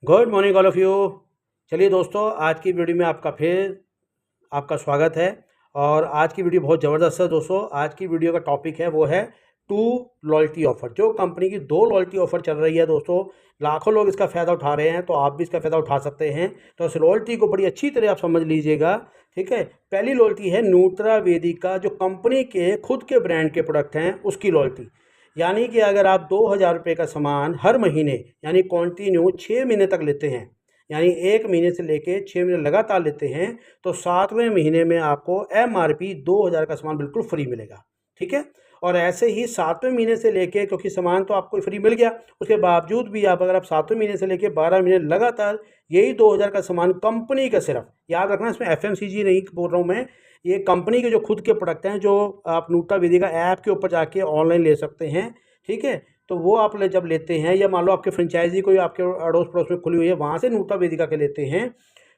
Good morning all of you. चलिए दोस्तों, आज की वीडियो में आपका स्वागत है। और आज की वीडियो बहुत ज़बरदस्त है दोस्तों। आज की वीडियो का टॉपिक है वो है 2 लॉयल्टी ऑफ़र। जो कंपनी की 2 लॉयल्टी ऑफ़र चल रही है दोस्तों, लाखों लोग इसका फ़ायदा उठा रहे हैं, तो आप भी इसका फ़ायदा उठा सकते हैं। तो इस लॉयल्टी को बड़ी अच्छी तरह आप समझ लीजिएगा, ठीक है। पहली लॉयल्टी है न्यूट्रा वेदिका, जो कंपनी के खुद के ब्रांड के प्रोडक्ट हैं उसकी लॉयल्टी। यानी कि अगर आप 2,000 रुपये का सामान हर महीने यानी कंटिन्यू 6 महीने तक लेते हैं, यानी 1 महीने से लेके 6 महीने लगातार लेते हैं, तो 7वें महीने में आपको MRP 2,000 का सामान बिल्कुल फ्री मिलेगा, ठीक है। और ऐसे ही 7वें महीने से लेके, क्योंकि सामान तो आपको फ्री मिल गया, उसके बावजूद भी अगर आप 7वें महीने से लेके 12 महीने लगातार यही 2,000 का सामान कंपनी का, सिर्फ याद रखना इसमें FMCG नहीं बोल रहा हूँ मैं, ये कंपनी के जो खुद के प्रोडक्ट हैं, जो आप न्यूट्रा वेदिका ऐप के ऊपर जाके ऑनलाइन ले सकते हैं, ठीक है। तो वो आप जब लेते हैं, या मान लो आपके फ्रेंचाइजी कोई आपके अड़ोस पड़ोस में खुली हुई है, वहाँ से न्यूट्रा वेदिका के लेते हैं,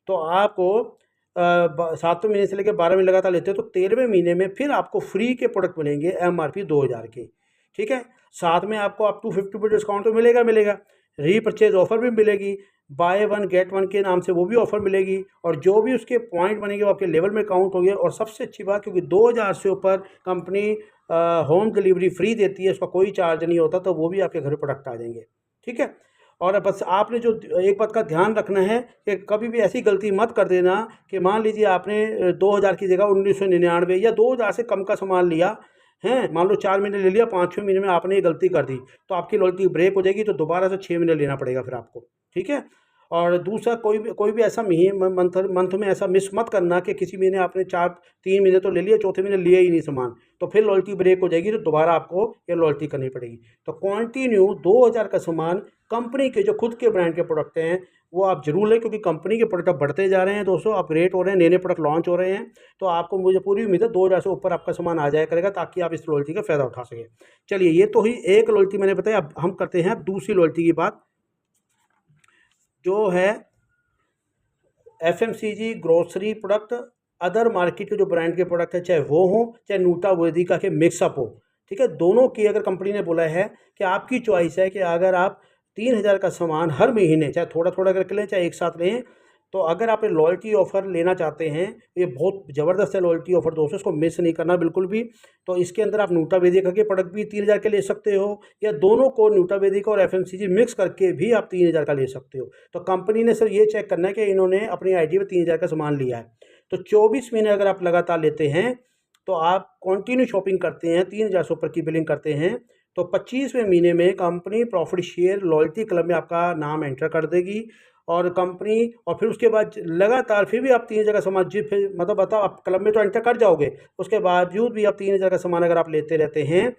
तो आपको 7वें महीने से लेकर 12 महीने लगातार लेते हैं, तो 13वें महीने में फिर आपको फ्री के प्रोडक्ट मिलेंगे MRP 2,000 के, ठीक है। साथ में आपको अप टू 50% डिस्काउंट तो मिलेगा। रीपरचेज ऑफर भी मिलेगी, बाय वन गेट वन के नाम से वो भी ऑफर मिलेगी। और जो भी उसके पॉइंट बनेंगे वो आपके लेवल में काउंट होंगे। और सबसे अच्छी बात, क्योंकि 2,000 से ऊपर कंपनी होम डिलीवरी फ्री देती है, उसका कोई चार्ज नहीं होता, तो वो भी आपके घर प्रोडक्ट आ जाएंगे, ठीक है। और बस आपने जो एक बात का ध्यान रखना है कि कभी भी ऐसी गलती मत कर देना कि मान लीजिए आपने 2,000 की जगह 1,999 या 2,000 से कम का सामान लिया है, मान लो 4 महीने ले लिया, 5वें महीने में आपने ये गलती कर दी, तो आपकी लॉयल्टी ब्रेक हो जाएगी, तो दोबारा से 6 महीने लेना पड़ेगा फिर आपको, ठीक है। और दूसरा, कोई भी ऐसा मंथ में ऐसा मिस मत करना कि किसी महीने आपने 3 महीने तो ले लिया, चौथे महीने लिया ही नहीं सामान, तो फिर लॉयल्टी ब्रेक हो जाएगी, तो दोबारा आपको ये लॉयल्टी करनी पड़ेगी। तो कंटिन्यू 2,000 का सामान कंपनी के जो खुद के ब्रांड के प्रोडक्ट हैं वो आप जरूर लें, क्योंकि कंपनी के प्रोडक्ट बढ़ते जा रहे हैं दोस्तों, अपग्रेड हो रहे हैं, नए नए प्रोडक्ट लॉन्च हो रहे हैं। तो आपको, मुझे पूरी उम्मीद है 2,000 से ऊपर आपका सामान आ जाया करेगा, ताकि आप इस लॉयल्टी का फ़ायदा उठा सकें। चलिए, ये तो ही एक लॉयल्टी मैंने बताया। अब हम करते हैं दूसरी लॉयल्टी की बात, जो है FMCG grocery product, other market के जो ब्रांड के प्रोडक्ट है, चाहे वो हो चाहे न्यूट्रा वेदिका के मिक्सअप हो, ठीक है। दोनों की अगर कंपनी ने बोला है कि आपकी चॉइस है कि अगर आप 3,000 का सामान हर महीने चाहे थोड़ा थोड़ा करके लें चाहे एक साथ लें, तो अगर आप लॉयल्टी ऑफ़र लेना चाहते हैं, ये बहुत ज़बरदस्त है लॉयल्टी ऑफ़र दोस्तों, इसको मिस नहीं करना बिल्कुल भी। तो इसके अंदर आप न्यूट्रा वेदिका के प्रोडक्ट भी 3,000 के ले सकते हो, या दोनों को, न्यूट्रा वेदिका और FMCG मिक्स करके भी आप 3,000 का ले सकते हो। तो कंपनी ने सिर्फ ये चेक करना है कि इन्होंने अपनी आईडी में 3,000 का सामान लिया है। तो 24 महीने अगर आप लगातार लेते हैं, तो आप कंटिन्यू शॉपिंग करते हैं, 3,000 से ऊपर की बिलिंग करते हैं, तो 25वें महीने में company profit share loyalty club में आपका नाम एंटर कर देगी। और कंपनी, और फिर उसके बाद लगातार फिर भी आप 3,000 का सामान, जी फिर मतलब बताओ, आप क्लब में तो एंटर कर जाओगे, उसके बावजूद भी आप 3,000 का सामान अगर आप लेते रहते हैं,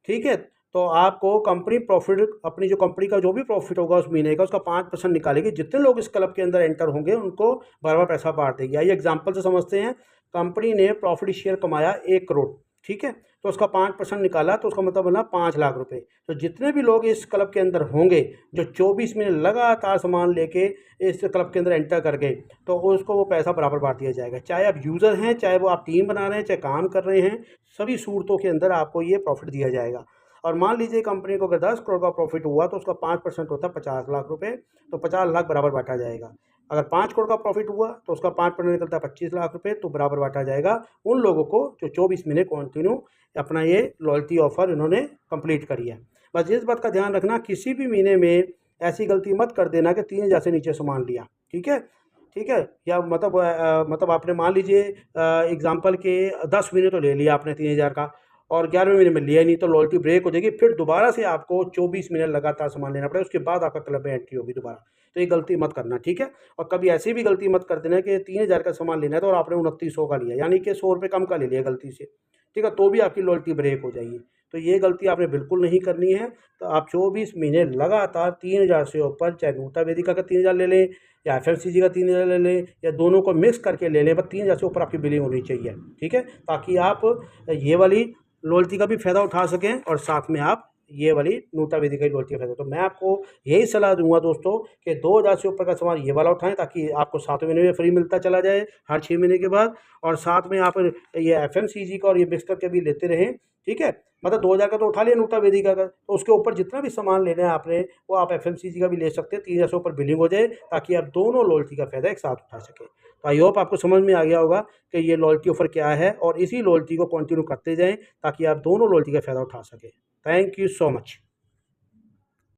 ठीक है, तो आपको कंपनी प्रॉफिट, अपनी जो कंपनी का जो भी प्रॉफिट होगा उस महीने का, उसका 5% निकालेगी। जितने लोग इस क्लब के अंदर एंटर होंगे उनको बराबर पैसा बांट देगी। आइए एग्जाम्पल से समझते हैं। कंपनी ने प्रॉफिट शेयर कमाया 1 करोड़, ठीक है, तो उसका 5% निकाला, तो उसका मतलब बना 5 लाख रुपए। तो जितने भी लोग इस क्लब के अंदर होंगे, जो 24 महीने लगातार सामान लेके इस क्लब के अंदर एंटर कर गए, तो उसको वो पैसा बराबर बांट दिया जाएगा। चाहे आप यूज़र हैं, चाहे वो आप टीम बना रहे हैं, चाहे काम कर रहे हैं, सभी सूरतों के अंदर आपको ये प्रॉफिट दिया जाएगा। और मान लीजिए कंपनी को अगर 10 करोड़ का प्रॉफिट हुआ, तो उसका 5% होता है 50 लाख रुपए, तो 50 लाख बराबर बांटा जाएगा। अगर 5 करोड़ का प्रॉफिट हुआ, तो उसका 5% निकलता है 25 लाख रुपए, तो बराबर बांटा जाएगा उन लोगों को जो 24 महीने कंटिन्यू अपना ये लॉयल्टी ऑफ़र इन्होंने कंप्लीट करी है। बस इस बात का ध्यान रखना, किसी भी महीने में ऐसी गलती मत कर देना कि 3,000 से नीचे सामान लिया, ठीक है, ठीक है। या मतलब आपने मान लीजिए एग्जांपल के 10 महीने तो ले लिया आपने 3,000 का, और 11वें महीने में लिया ही नहीं, तो लॉयल्टी ब्रेक हो जाएगी। फिर दोबारा से आपको 24 महीने लगातार सामान लेना पड़ेगा, उसके बाद आपका क्लब में एंट्री होगी दोबारा। तो ये गलती मत करना, ठीक है। और कभी ऐसी भी गलती मत कर देना कि 3,000 का सामान लेना है, तो और आपने 2900 का लिया, यानी कि 100 रुपये कम का ले लिया गलती से, ठीक है, तो भी आपकी लॉयल्टी ब्रेक हो जाएगी। तो ये गलती आपने बिल्कुल नहीं करनी है। तो आप 24 महीने लगातार 3,000 से ऊपर, चाहे न्यूट्रा वेदिका का 3,000 ले लें, या FMCG का 3,000 ले लें, या दोनों को मिक्स करके ले लें, बस 3,000 से ऊपर आपकी बिलिंग होनी चाहिए, ठीक है, ताकि आप ये वाली लॉयल्टी का भी फ़ायदा उठा सकें, और साथ में आप ये वाली न्यूट्रा वेदिका की लॉयल्टी का फ़ायदा। तो मैं आपको यही सलाह दूंगा दोस्तों कि 2,000 से ऊपर का सामान ये वाला उठाएं, ताकि आपको 7वें महीने में फ्री मिलता चला जाए हर 6 महीने के बाद। और साथ में आप ये FMCG का और ये मिक्स करके भी लेते रहें, ठीक है। मतलब 2000 का तो उठा लिया नूटा वेदिका का, तो उसके ऊपर जितना भी सामान लेना है आपने वो आप एफएमसीजी का भी ले सकते हैं, 3000 से ऊपर बिलिंग हो जाए, ताकि आप दोनों लॉयल्टी का फ़ायदा एक साथ उठा सकें। तो आई होप आपको समझ में आ गया होगा कि ये लॉयल्टी ऑफ़र क्या है, और इसी लॉयल्टी को कंटिन्यू करते जाएँ ताकि आप दोनों लॉयल्टी का फ़ायदा उठा सकें। Thank you so much.